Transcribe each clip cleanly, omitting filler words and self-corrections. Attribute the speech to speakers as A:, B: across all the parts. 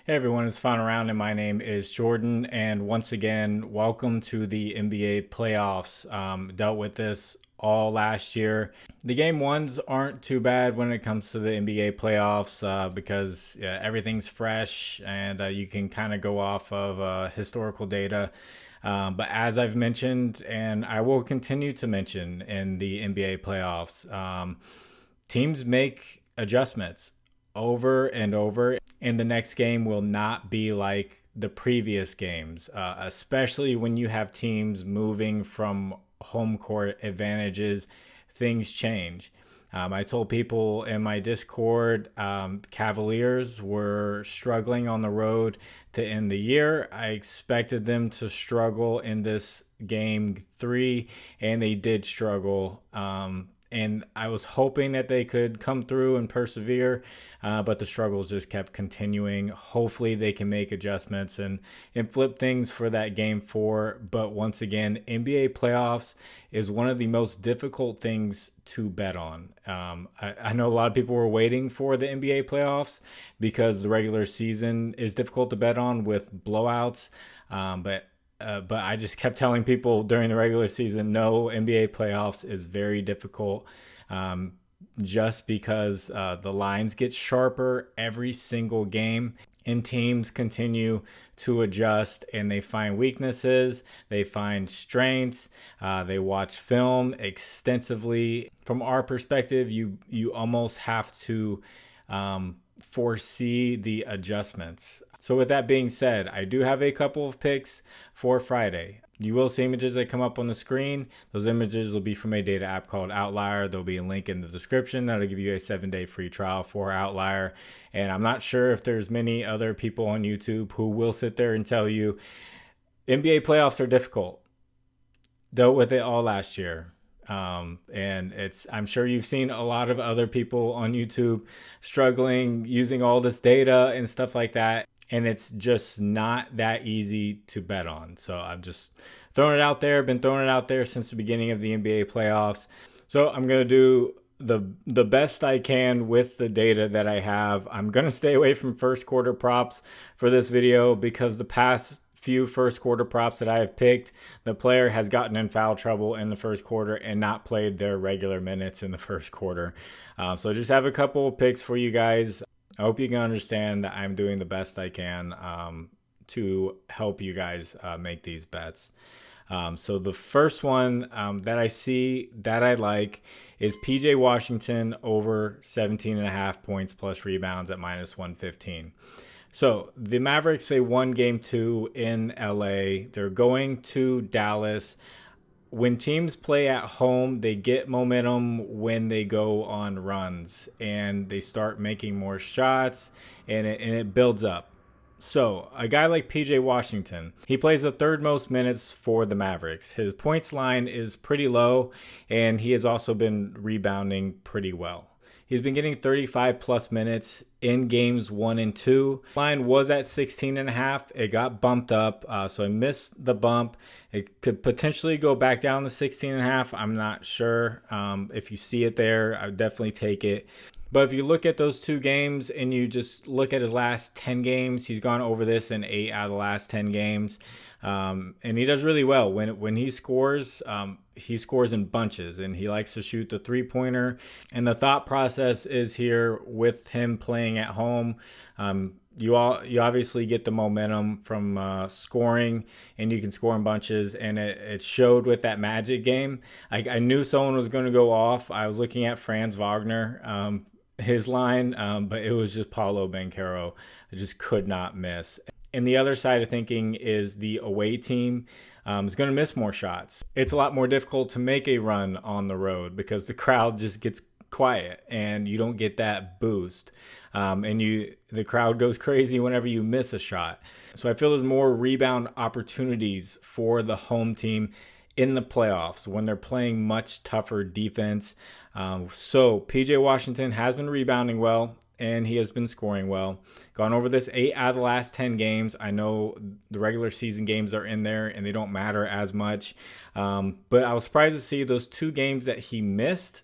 A: Hey everyone, it's FinalRound and my name is Jordan. And once again, welcome to the NBA playoffs. Dealt with this all last year. The game ones aren't too bad when it comes to the NBA playoffs because everything's fresh and you can kind of go off of historical data. But as I've mentioned, and I will continue to mention in the NBA playoffs, teams make adjustments over and over, and the next game will not be like the previous games, especially when you have teams moving from home court advantages. Things change. I told people in my Discord, Cavaliers were struggling on the road to end the year. I expected them to struggle in this game three, and they did struggle. And I was hoping that they could come through and persevere, but the struggles just kept continuing. Hopefully they can make adjustments and flip things for that game four. But once again, NBA playoffs is one of the most difficult things to bet on. I know a lot of people were waiting for the NBA playoffs because the regular season is difficult to bet on with blowouts, but I just kept telling people during the regular season, no, NBA playoffs is very difficult, just because the lines get sharper every single game and teams continue to adjust and they find weaknesses, they find strengths, they watch film extensively. From our perspective, you almost have to foresee the adjustments. So with that being said, I do have a couple of picks for Friday. You will see images that come up on the screen. Those images will be from a data app called Outlier. There'll be a link in the description that'll give you a 7-day free trial for Outlier. And I'm not sure if there's many other people on YouTube who will sit there and tell you NBA playoffs are difficult. Dealt with it all last year. And I'm sure you've seen a lot of other people on YouTube struggling using all this data and stuff like that. And it's just not that easy to bet on. So I've just thrown it out there, been throwing it out there since the beginning of the NBA playoffs. So I'm going to do the best I can with the data that I have. I'm going to stay away from first quarter props for this video because the past few first quarter props that I have picked, the player has gotten in foul trouble in the first quarter and not played their regular minutes in the first quarter. So just have a couple of picks for you guys. I hope you can understand that I'm doing the best I can to help you guys make these bets. So the first one that I see that I like is PJ Washington over 17.5 points plus rebounds at minus 115. So the Mavericks, they won game 2 in LA. They're going to Dallas. When teams play at home, they get momentum when they go on runs and they start making more shots and it builds up. So a guy like PJ Washington, he plays the third most minutes for the Mavericks. His points line is pretty low and he has also been rebounding pretty well. He's been getting 35 plus minutes in games 1 and 2. Line was at 16.5. It got bumped up, so I missed the bump. It could potentially go back down to 16.5. I'm not sure. If you see it there, I would definitely take it. But if you look at those two games and you just look at his last 10 games, he's gone over this in 8 out of the last 10 games. And he does really well. When he scores in bunches and he likes to shoot the three-pointer. And the thought process is here with him playing at home. You obviously get the momentum from scoring, and you can score in bunches, and it showed with that Magic game. I knew someone was going to go off. I was looking at Franz Wagner, his line, but it was just Paolo Banchero. I just could not miss. And the other side of thinking is the away team is going to miss more shots. It's a lot more difficult to make a run on the road because the crowd just gets quiet and you don't get that boost. And the crowd goes crazy whenever you miss a shot. So I feel there's more rebound opportunities for the home team in the playoffs when they're playing much tougher defense. So PJ Washington has been rebounding well, and he has been scoring well. Gone over this 8 out of the last 10 games. I know the regular season games are in there, and they don't matter as much. But I was surprised to see those 2 games that he missed.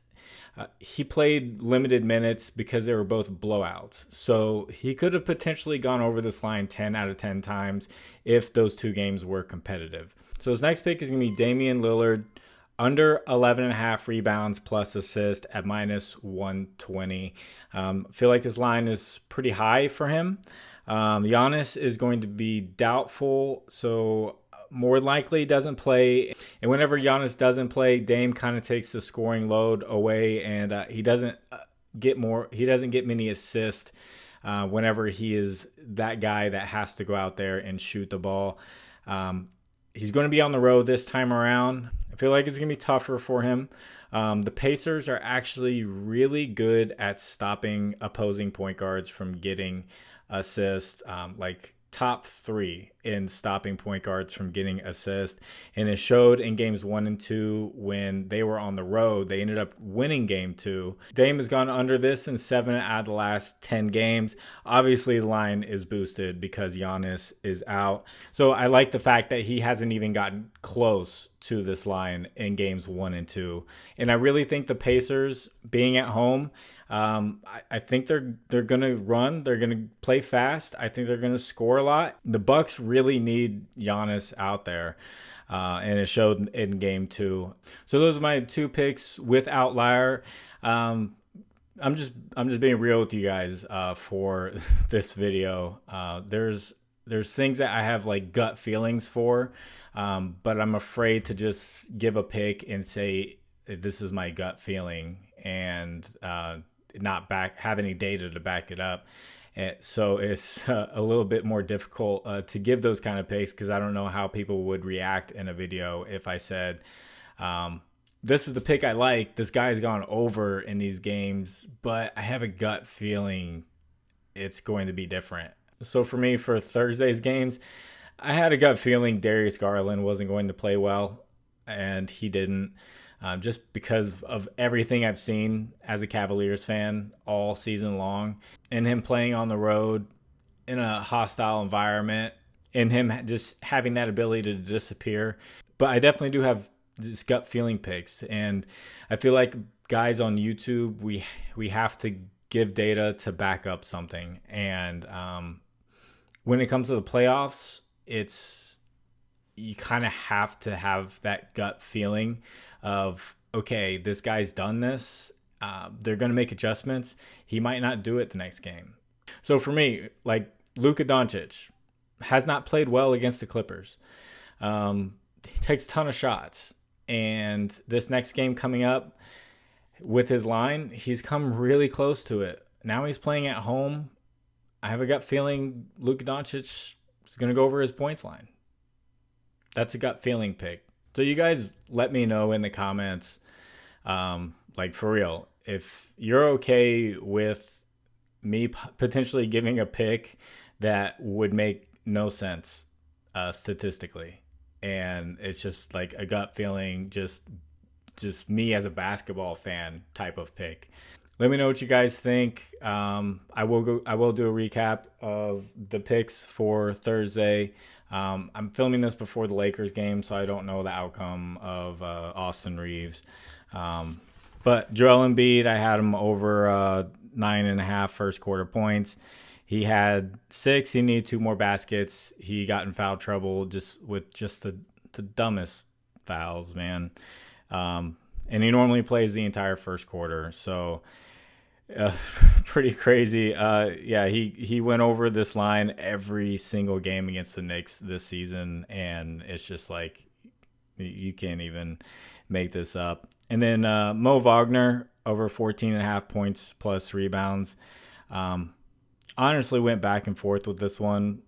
A: He played limited minutes because they were both blowouts. So he could have potentially gone over this line 10 out of 10 times if those two games were competitive. So his next pick is going to be Damian Lillard, under 11.5 rebounds plus assist at minus 120. Feel like this line is pretty high for him. Giannis is going to be doubtful, so more likely doesn't play. And whenever Giannis doesn't play, Dame kind of takes the scoring load away, and he doesn't get many assists whenever he is that guy that has to go out there and shoot the ball. He's going to be on the road this time around. I feel like it's going to be tougher for him. The Pacers are actually really good at stopping opposing point guards from getting assists, like top 3 in stopping point guards from getting assists. And it showed in games 1 and 2 when they were on the road. They ended up winning game 2. Dame has gone under this in 7 out of the last 10 games. Obviously, the line is boosted because Giannis is out. So I like the fact that he hasn't even gotten close to this line in games 1 and 2. And I really think the Pacers, being at home, I think they're gonna run. They're gonna play fast. I think they're gonna score a lot. The Bucks really need Giannis out there, and it showed in game 2. So those are my 2 picks with outlier. I'm just being real with you guys for this video. There's things that I have like gut feelings for, but I'm afraid to just give a pick and say this is my gut feeling and not have any data to back it up. And so it's a little bit more difficult to give those kind of picks because I don't know how people would react in a video if I said, this is the pick I like. This guy's gone over in these games, but I have a gut feeling it's going to be different. So for me, for Thursday's games, I had a gut feeling Darius Garland wasn't going to play well, and he didn't. Just because of everything I've seen as a Cavaliers fan all season long, and him playing on the road in a hostile environment, and him just having that ability to disappear. But I definitely do have this gut feeling picks, and I feel like guys on YouTube, we have to give data to back up something. And when it comes to the playoffs, you kind of have to have that gut feeling of, okay, this guy's done this. They're going to make adjustments. He might not do it the next game. So for me, like Luka Doncic has not played well against the Clippers. He takes a ton of shots. And this next game coming up with his line, he's come really close to it. Now he's playing at home. I have a gut feeling Luka Doncic is going to go over his points line. That's a gut feeling pick. So you guys let me know in the comments, like for real, if you're okay with me potentially giving a pick that would make no sense statistically. And it's just like a gut feeling, just me as a basketball fan type of pick. Let me know what you guys think. I will do a recap of the picks for Thursday. I'm filming this before the Lakers game, so I don't know the outcome of Austin Reeves. But Joel Embiid, I had him over 9.5 first quarter points. He had 6. He needed 2 more baskets. He got in foul trouble with the dumbest fouls, man. And he normally plays the entire first quarter, so pretty crazy. Yeah, he went over this line every single game against the Knicks this season, and it's just like you can't even make this up. And then Mo Wagner over 14.5 points plus rebounds. Honestly went back and forth with this one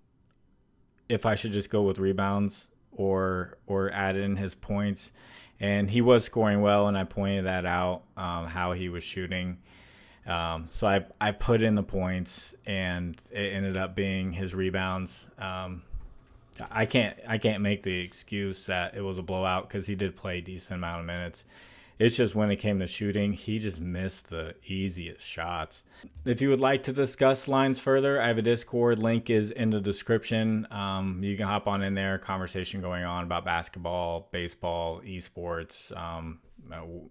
A: if I should just go with rebounds or add in his points. And he was scoring well, and I pointed that out, how he was shooting. So I put in the points, and it ended up being his rebounds. I can't make the excuse that it was a blowout because he did play a decent amount of minutes. It's just when it came to shooting, he just missed the easiest shots. If you would like to discuss lines further, I have a Discord. Link is in the description. You can hop on in there. Conversation going on about basketball, baseball, esports,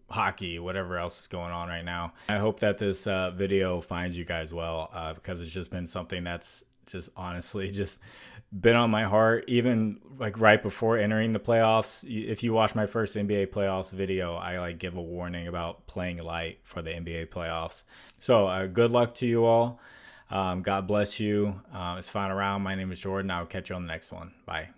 A: hockey, whatever else is going on right now. I hope that this video finds you guys well, because it's just been something that's just honestly just been on my heart, even like right before entering the playoffs. If you watch my first NBA playoffs video, I like give a warning about playing light for the NBA playoffs. So good luck to you all. God bless you. It's Final Round. My name is Jordan. I'll catch you on the next one. Bye.